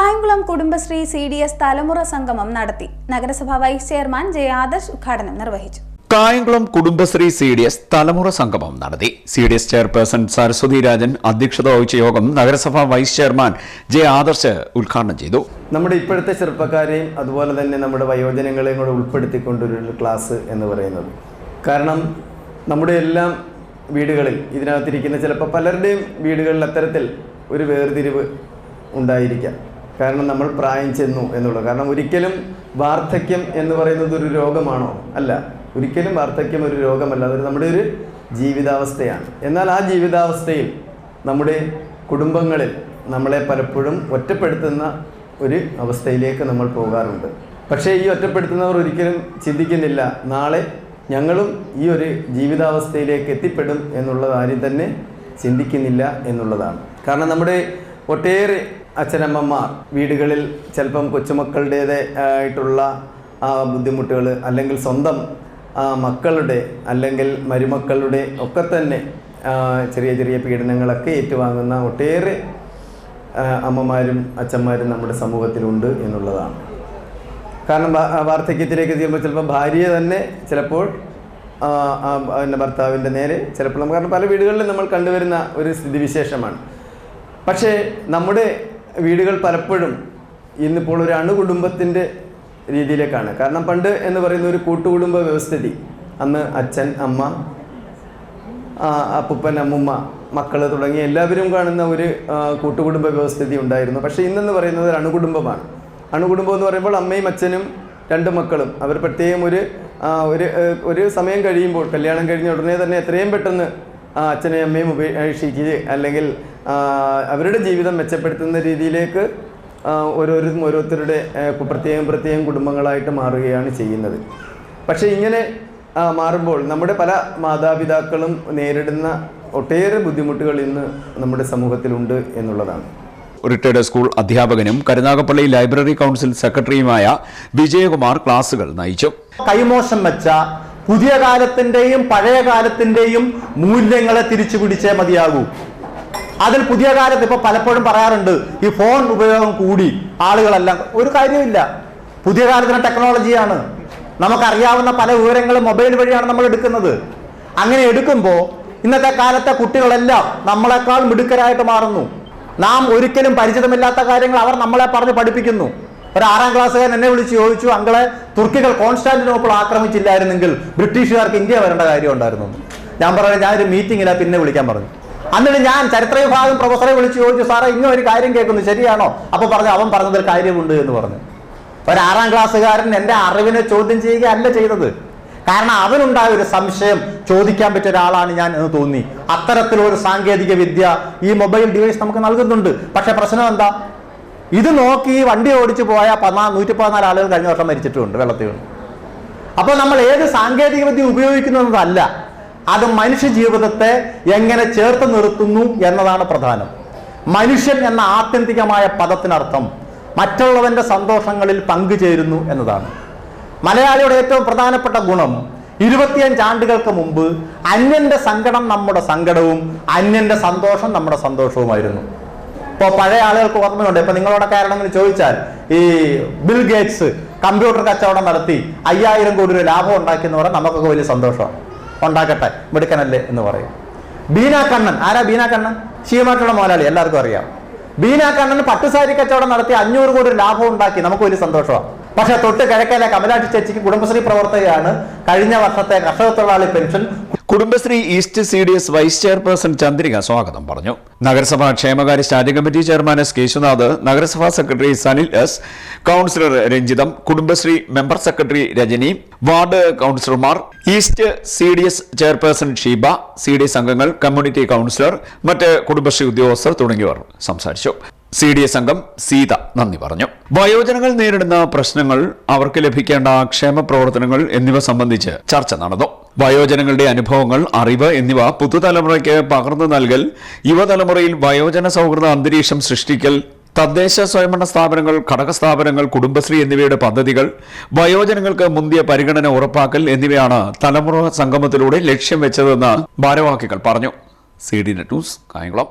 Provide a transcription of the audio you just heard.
Kayamkulam Kudumbashree CDS തലമുറ സംഗമം നടത്തി. നഗരസഭാ വൈസ് ചെയർമാൻ ജെ ആദർശ് ഉദ്ഘാടനം നിർവഹിച്ചു. കായംകുളം കുടുംബശ്രീ CDS തലമുറ സംഗമം നടത്തി. CDS ചെയർപേഴ്സൺ സരസ്വതി രാജൻ അധ്യക്ഷത വഹിച്ച യോഗം നഗരസഭാ വൈസ് ചെയർമാൻ ജെ ആദർശ് ഉദ്ഘാടനം ചെയ്തു. നമ്മുടെ ഇപ്പോഴത്തെ ചെറുപ്പക്കാരെയും അതുപോലെ തന്നെ നമ്മുടെ വയോജനങ്ങളെയും കൂടെ ഉൾപ്പെടുത്തിക്കൊണ്ടൊരു ക്ലാസ് എന്ന് പറയുന്നത്. കാരണം നമ്മുടെ എല്ലാം വീടുകളിൽ ഇതിനകത്തിരിക്കുന്ന ചിലപ്പോൾ പലരുടെയും വീടുകളിൽ അത്തരത്തിൽ ഒരു വേർതിരിവ് ഉണ്ടായിരിക്കാം. കാരണം നമ്മൾ പ്രായം ചെന്നു എന്നുള്ളത്. കാരണം ഒരിക്കലും വാർദ്ധക്യം എന്ന് പറയുന്നത് ഒരു രോഗമാണോ? അല്ല, ഒരിക്കലും വാർദ്ധക്യം ഒരു രോഗമല്ല, അതൊരു നമ്മുടെ ഒരു ജീവിതാവസ്ഥയാണ്. എന്നാൽ ആ ജീവിതാവസ്ഥയിൽ നമ്മുടെ കുടുംബങ്ങളിൽ നമ്മളെ പലപ്പോഴും ഒറ്റപ്പെടുത്തുന്ന ഒരു അവസ്ഥയിലേക്ക് നമ്മൾ പോകാറുണ്ട്. പക്ഷേ ഈ ഒറ്റപ്പെടുത്തുന്നവർ ഒരിക്കലും ചിന്തിക്കുന്നില്ല, നാളെ ഞങ്ങളും ഈ ഒരു ജീവിതാവസ്ഥയിലേക്ക് എത്തിപ്പെടും എന്നുള്ളത് ആരും തന്നെ ചിന്തിക്കുന്നില്ല എന്നുള്ളതാണ്. കാരണം നമ്മുടെ ഒട്ടേറെ അച്ഛനമ്മമാർ വീടുകളിൽ ചിലപ്പം കൊച്ചുമക്കളുടേതായിട്ടുള്ള ബുദ്ധിമുട്ടുകൾ, അല്ലെങ്കിൽ സ്വന്തം മക്കളുടെ അല്ലെങ്കിൽ മരുമക്കളുടെ ഒക്കെ തന്നെ ചെറിയ ചെറിയ പീഡനങ്ങളൊക്കെ ഏറ്റുവാങ്ങുന്ന ഒട്ടേറെ അമ്മമാരും അച്ഛന്മാരും നമ്മുടെ സമൂഹത്തിലുണ്ട് എന്നുള്ളതാണ്. കാരണം വാർദ്ധക്യത്തിലേക്ക് എത്തിയുമ്പോൾ ചിലപ്പോൾ ഭാര്യയെ തന്നെ ചിലപ്പോൾ ഭർത്താവിൻ്റെ നേരെ ചിലപ്പോൾ നമുക്ക്, കാരണം പല വീടുകളിലും നമ്മൾ കണ്ടുവരുന്ന ഒരു സ്ഥിതിവിശേഷമാണ്. പക്ഷേ നമ്മുടെ വീടുകൾ പലപ്പോഴും ഇന്നിപ്പോൾ ഒരു അണുകുടുംബത്തിൻ്റെ രീതിയിലേക്കാണ്. കാരണം പണ്ട് എന്ന് പറയുന്ന ഒരു കൂട്ടുകുടുംബ വ്യവസ്ഥിതി, അന്ന് അച്ഛൻ, അമ്മ, അപ്പൂപ്പൻ, അമ്മുമ്മ, മക്കൾ തുടങ്ങി എല്ലാവരും കാണുന്ന ഒരു കൂട്ടുകുടുംബ വ്യവസ്ഥിതി ഉണ്ടായിരുന്നു. പക്ഷേ ഇന്നെന്ന് പറയുന്നത് ഒരു അണുകുടുംബമാണ്. അണുകുടുംബം എന്ന് പറയുമ്പോൾ അമ്മയും അച്ഛനും രണ്ട് മക്കളും അവർ പ്രത്യേകം ഒരു സമയം കഴിയുമ്പോൾ, കല്യാണം കഴിഞ്ഞ ഉടനെ തന്നെ എത്രയും പെട്ടെന്ന് അച്ഛനെയും അമ്മയും ഉപേക്ഷിക്കുക, അല്ലെങ്കിൽ അവരുടെ ജീവിതം മെച്ചപ്പെടുത്തുന്ന രീതിയിലേക്ക് ഓരോരുത്തരുടെ പ്രത്യേകം കുടുംബങ്ങളായിട്ട് മാറുകയാണ് ചെയ്യുന്നത്. പക്ഷേ ഇങ്ങനെ മാറുമ്പോൾ നമ്മുടെ പല മാതാപിതാക്കളും നേരിടുന്ന ഒട്ടേറെ ബുദ്ധിമുട്ടുകൾ ഇന്ന് നമ്മുടെ സമൂഹത്തിലുണ്ട് എന്നുള്ളതാണ്. റിട്ടയർഡ് സ്കൂൾ അധ്യാപകനും കരുനാഗപ്പള്ളി ലൈബ്രറി കൗൺസിൽ സെക്രട്ടറിയുമായ വിജയകുമാർ ക്ലാസുകൾ നയിച്ചു. കൈമോശം വെച്ച പുതിയ കാലത്തിന്റെയും പഴയ കാലത്തിന്റെയും മൂല്യങ്ങളെ തിരിച്ചു പിടിച്ചേ മതിയാകൂ. അതിൽ പുതിയ കാലത്ത് ഇപ്പൊ പലപ്പോഴും പറയാറുണ്ട്, ഈ ഫോൺ ഉപയോഗം കൂടി ആളുകളെല്ലാം. ഒരു കാര്യമില്ല, പുതിയ കാലത്തിന് ടെക്നോളജിയാണ്. നമുക്കറിയാവുന്ന പല വിവരങ്ങളും മൊബൈൽ വഴിയാണ് നമ്മൾ എടുക്കുന്നത്. അങ്ങനെ എടുക്കുമ്പോൾ ഇന്നത്തെ കാലത്തെ കുട്ടികളെല്ലാം നമ്മളെക്കാൾ മിടുക്കരായിട്ട് മാറുന്നു. നാം ഒരിക്കലും പരിചിതമില്ലാത്ത കാര്യങ്ങൾ അവർ നമ്മളെ പറഞ്ഞ് പഠിപ്പിക്കുന്നു. ഒരു 6ാം ക്ലാസ്സുകാരൻ എന്നെ വിളിച്ച് ചോദിച്ചു, അങ്കളെ തുർക്കികൾ കോൺസ്റ്റാന്റിനോപ്പിൾ ആക്രമിച്ചില്ലായിരുന്നെങ്കിൽ ബ്രിട്ടീഷുകാർക്ക് ഇന്ത്യ വരേണ്ട കാര്യം ഉണ്ടായിരുന്നു. ഞാൻ പറഞ്ഞു, ഞാനൊരു മീറ്റിംഗില്ല, പിന്നെ വിളിക്കാൻ പറഞ്ഞു. എന്നിട്ട് ഞാൻ ചരിത്ര വിഭാഗം പ്രൊഫസറെ വിളിച്ച് ചോദിച്ചു, സാറേ ഇങ്ങനെ ഒരു കാര്യം കേൾക്കുന്നു, ശരിയാണോ? അപ്പോൾ പറഞ്ഞു, അവൻ പറഞ്ഞതിൽ കാര്യമുണ്ട് എന്ന് പറഞ്ഞു. ഒരു 6ാം ക്ലാസ്സുകാരൻ എൻ്റെ അറിവിനെ ചോദ്യം ചെയ്യുക അല്ല ചെയ്തത്. കാരണം അവനുണ്ടായ ഒരു സംശയം ചോദിക്കാൻ പറ്റിയ ഒരാളാണ് ഞാൻ എന്ന് തോന്നി. അത്തരത്തിലൊരു സാങ്കേതിക വിദ്യ ഈ മൊബൈൽ ഡിവൈസ് നമുക്ക് നൽകുന്നുണ്ട്. പക്ഷെ പ്രശ്നം എന്താ? ഇത് നോക്കി വണ്ടി ഓടിച്ചു പോയ 114 ആളുകൾ കഴിഞ്ഞ വർഷം മരിച്ചിട്ടുണ്ട് വെള്ളത്തിൽ വീണ്. അപ്പോൾ നമ്മൾ ഏത് സാങ്കേതിക വിദ്യ ഉപയോഗിക്കുന്നതല്ല, അത് മനുഷ്യ ജീവിതത്തെ എങ്ങനെ ചേർത്ത് നിർത്തുന്നു എന്നതാണ് പ്രധാനം. മനുഷ്യൻ എന്ന ആത്യന്തികമായ പദത്തിനർത്ഥം മറ്റുള്ളവന്റെ സന്തോഷങ്ങളിൽ പങ്കുചേരുന്നു എന്നതാണ്. മലയാളിയുടെ ഏറ്റവും പ്രധാനപ്പെട്ട ഗുണം 25 ആണ്ടുകൾക്ക് മുമ്പ് അന്യന്റെ സങ്കടം നമ്മുടെ സങ്കടവും അന്യന്റെ സന്തോഷം നമ്മുടെ സന്തോഷവുമായിരുന്നു. ഇപ്പോൾ പഴയ ആളുകൾക്ക് ഓർമ്മയുണ്ട്. ഇപ്പൊ നിങ്ങളോടൊക്കെ ആരെങ്കിലും ചോദിച്ചാൽ, ഈ ബിൽ ഗേറ്റ്സ് കമ്പ്യൂട്ടർ കച്ചവടം നടത്തി 5000 കോടി രൂപ ലാഭം ഉണ്ടാക്കിയെന്ന് പറയാൻ നമുക്കൊക്കെ വലിയ സന്തോഷമാണ്. ഉണ്ടാക്കട്ടെ, മിടുക്കനല്ലേ എന്ന് പറയും. ബീന കണ്ണൻ, ആരാ ബീന കണ്ണൻ? ശിവമായിട്ടുള്ള മോലാളി, എല്ലാവർക്കും അറിയാം. ബീന കണ്ണൻ പട്ടുസാരി കച്ചവടം നടത്തി 500 കോടി ലാഭം ഉണ്ടാക്കി, നമുക്ക് വലിയ സന്തോഷമാണ്. പക്ഷെ തൊട്ട് കിഴക്കേലെ കമലാക്ഷി ചേച്ചിക്ക് കുടുംബശ്രീ പ്രവർത്തകയാണ് കഴിഞ്ഞ വർഷത്തെ കർഷക തൊഴിലാളി pension. Kudumbashree east CDS vice chairperson Chandrika സ്വാഗതം പറഞ്ഞു. നഗരസഭാ ക്ഷേമകാര്യ standing committee chairman S Keshunath, നഗരസഭാ secretary Sanil S, councillor Ranjitham, Kudumbashree member secretary Rajani, ward കൗൺസിലർമാർ, east CDS chairperson Sheeba, CDS അംഗങ്ങൾ, കമ്മ്യൂണിറ്റി കൗൺസിലർ, മറ്റ് കുടുംബശ്രീ ഉദ്യോഗസ്ഥർ തുടങ്ങിയവർ സംസാരിച്ചു. CDS അംഗം സീത നന്ദി പറഞ്ഞു. വയോജനങ്ങൾ നേരിടുന്ന പ്രശ്നങ്ങൾ, അവർക്ക് ലഭിക്കേണ്ട ക്ഷേമ പ്രവർത്തനങ്ങൾ എന്നിവ സംബന്ധിച്ച് ചർച്ച നടന്നു. വയോജനങ്ങളുടെ അനുഭവങ്ങൾ, അറിവ് എന്നിവ പുതുതലമുറയ്ക്ക് പകർന്നു നൽകൽ, യുവതലമുറയിൽ വയോജന സൗഹൃദ അന്തരീക്ഷം സൃഷ്ടിക്കൽ, തദ്ദേശ സ്വയംഭരണ സ്ഥാപനങ്ങൾ, ഘടക സ്ഥാപനങ്ങൾ, കുടുംബശ്രീ എന്നിവയുടെ പദ്ധതികൾ, വയോജനങ്ങൾക്ക് മുന്തിയ പരിഗണന ഉറപ്പാക്കൽ എന്നിവയാണ് തലമുറ സംഗമത്തിലൂടെ ലക്ഷ്യം വെച്ചതെന്ന് ഭാരവാഹികൾ പറഞ്ഞു. CDNet news, Kayamkulam.